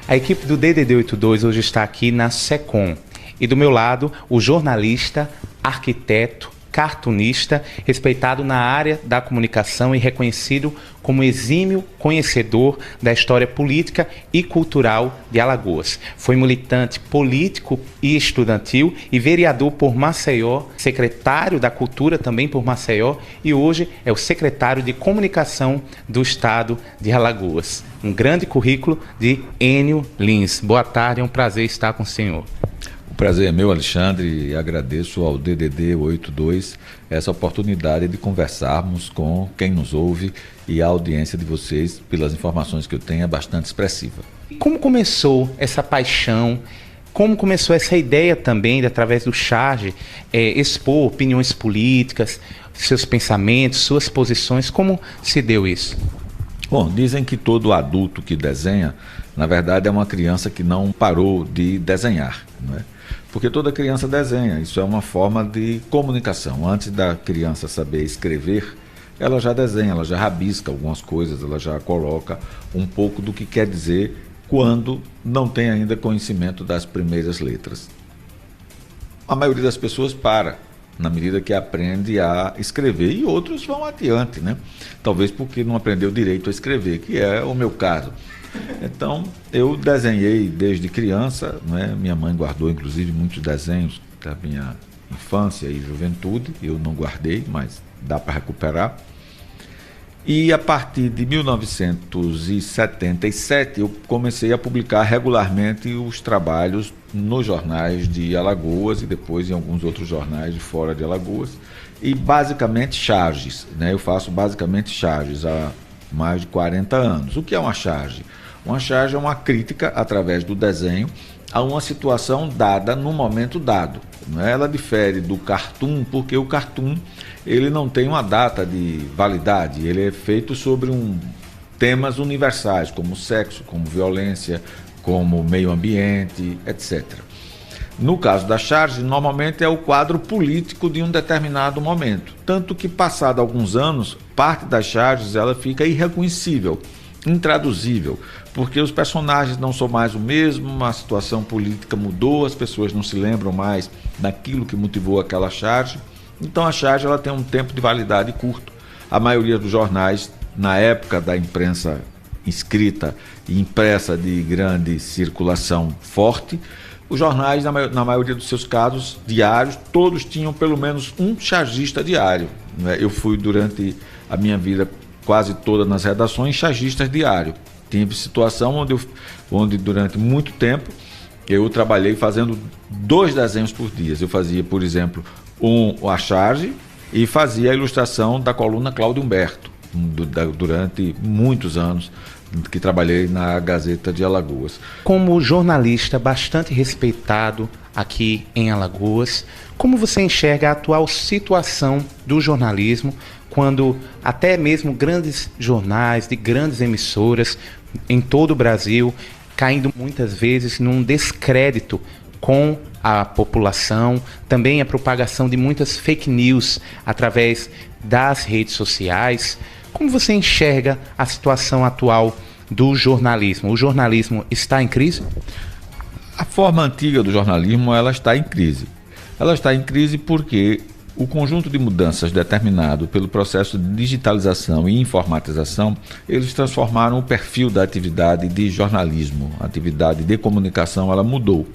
A equipe do DDD 82 hoje está aqui na SECOM. E do meu lado, o jornalista, arquiteto, cartunista, respeitado na área da comunicação e reconhecido como exímio conhecedor da história política e cultural de Alagoas. Foi militante político e estudantil e vereador por Maceió, secretário da Cultura também por Maceió e hoje é o secretário de Comunicação do Estado de Alagoas. Um grande currículo de Enio Lins. Boa tarde, é um prazer estar com o senhor. O prazer é meu, Alexandre, e agradeço ao DDD 82 essa oportunidade de conversarmos com quem nos ouve e a audiência de vocês, pelas informações que eu tenho, é bastante expressiva. Como começou essa paixão? Como começou essa ideia também de, através do Charge, expor opiniões políticas, seus pensamentos, suas posições? Como se deu isso? Bom, dizem que todo adulto que desenha, na verdade, é uma criança que não parou de desenhar, não é? Porque toda criança desenha, isso é uma forma de comunicação. Antes da criança saber escrever, ela já desenha, ela já rabisca algumas coisas, ela já coloca um pouco do que quer dizer quando não tem ainda conhecimento das primeiras letras. A maioria das pessoas para, na medida que aprende a escrever, e outros vão adiante, né? Talvez porque não aprendeu direito a escrever, que é o meu caso. Então, eu desenhei desde criança, né? Minha mãe guardou, inclusive, muitos desenhos da minha infância e juventude. Eu não guardei, mas dá para recuperar. E a partir de 1977, eu comecei a publicar regularmente os trabalhos nos jornais de Alagoas e depois em alguns outros jornais de fora de Alagoas. E basicamente charges, né? Eu faço basicamente charges há mais de 40 anos. O que é uma charge? Uma charge é uma crítica, através do desenho, a uma situação dada no momento dado. Ela difere do cartoon, porque o cartoon ele não tem uma data de validade, ele é feito sobre temas universais, como sexo, como violência, como meio ambiente, etc. No caso da charge, normalmente é o quadro político de um determinado momento. Tanto que, passado alguns anos, parte das charges ela fica irreconhecível, intraduzível, porque os personagens não são mais o mesmo, a situação política mudou, as pessoas não se lembram mais daquilo que motivou aquela charge. Então a charge ela tem um tempo de validade curto. A maioria dos jornais, na época da imprensa escrita e impressa de grande circulação forte, os jornais, na maioria dos seus casos, diários, todos tinham pelo menos um chargista diário. Eu fui, durante a minha vida quase toda nas redações, chargistas diário. Tive situação onde durante muito tempo eu trabalhei fazendo 2 desenhos por dia. Eu fazia, por exemplo, a charge e fazia a ilustração da coluna Cláudio Humberto, durante muitos anos que trabalhei na Gazeta de Alagoas. Como jornalista bastante respeitado aqui em Alagoas, como você enxerga a atual situação do jornalismo, quando até mesmo grandes jornais, de grandes emissoras em todo o Brasil, caindo muitas vezes num descrédito com a população, também a propagação de muitas fake news através das redes sociais. Como você enxerga a situação atual do jornalismo? O jornalismo está em crise? A forma antiga do jornalismo ela está em crise. Ela está em crise porque o conjunto de mudanças determinado pelo processo de digitalização e informatização, eles transformaram o perfil da atividade de jornalismo. A atividade de comunicação ela mudou.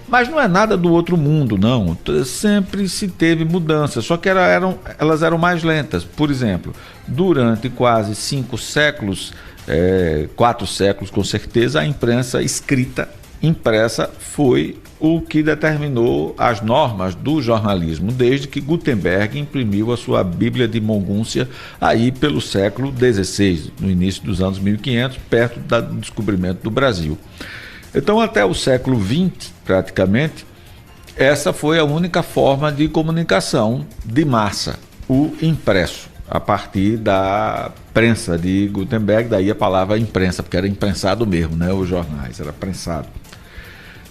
Mas não é nada do outro mundo, não. Sempre se teve mudanças, só que elas eram mais lentas. Por exemplo, durante quase 5 séculos, 4 séculos com certeza, a imprensa escrita, impressa, foi o que determinou as normas do jornalismo, desde que Gutenberg imprimiu a sua Bíblia de Mogúncia aí pelo século XVI, no início dos anos 1500, perto do descobrimento do Brasil. Então, até o século XX, praticamente, essa foi a única forma de comunicação de massa, o impresso, a partir da prensa de Gutenberg, daí a palavra imprensa, porque era imprensado mesmo, né? Os jornais, era prensado.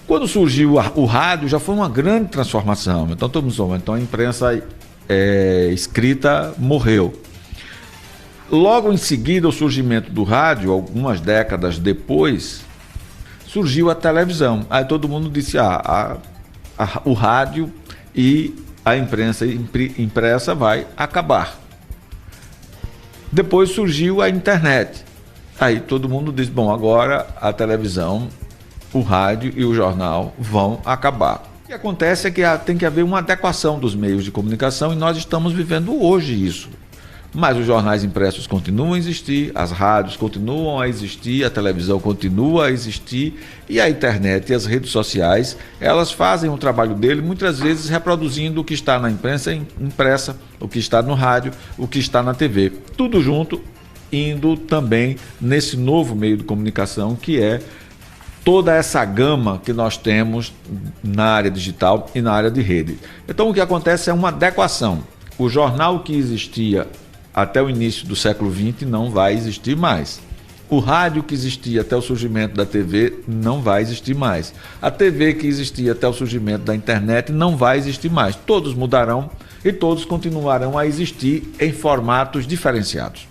Quando surgiu o rádio, já foi uma grande transformação. Então a imprensa escrita morreu. Logo em seguida, o surgimento do rádio, algumas décadas depois, surgiu a televisão. Aí todo mundo disse, o rádio e a imprensa impressa vai acabar. Depois surgiu a internet. Aí todo mundo disse, bom, agora a televisão, o rádio e o jornal vão acabar. O que acontece é que tem que haver uma adequação dos meios de comunicação e nós estamos vivendo hoje isso. Mas os jornais impressos continuam a existir, as rádios continuam a existir, a televisão continua a existir e a internet e as redes sociais, elas fazem o trabalho dele, muitas vezes reproduzindo o que está na imprensa impressa, o que está no rádio, o que está na TV. Tudo junto, indo também nesse novo meio de comunicação que é toda essa gama que nós temos na área digital e na área de rede. Então o que acontece é uma adequação. O jornal que existia até o início do século XX não vai existir mais. O rádio que existia até o surgimento da TV não vai existir mais. A TV que existia até o surgimento da internet não vai existir mais. Todos mudarão e todos continuarão a existir em formatos diferenciados.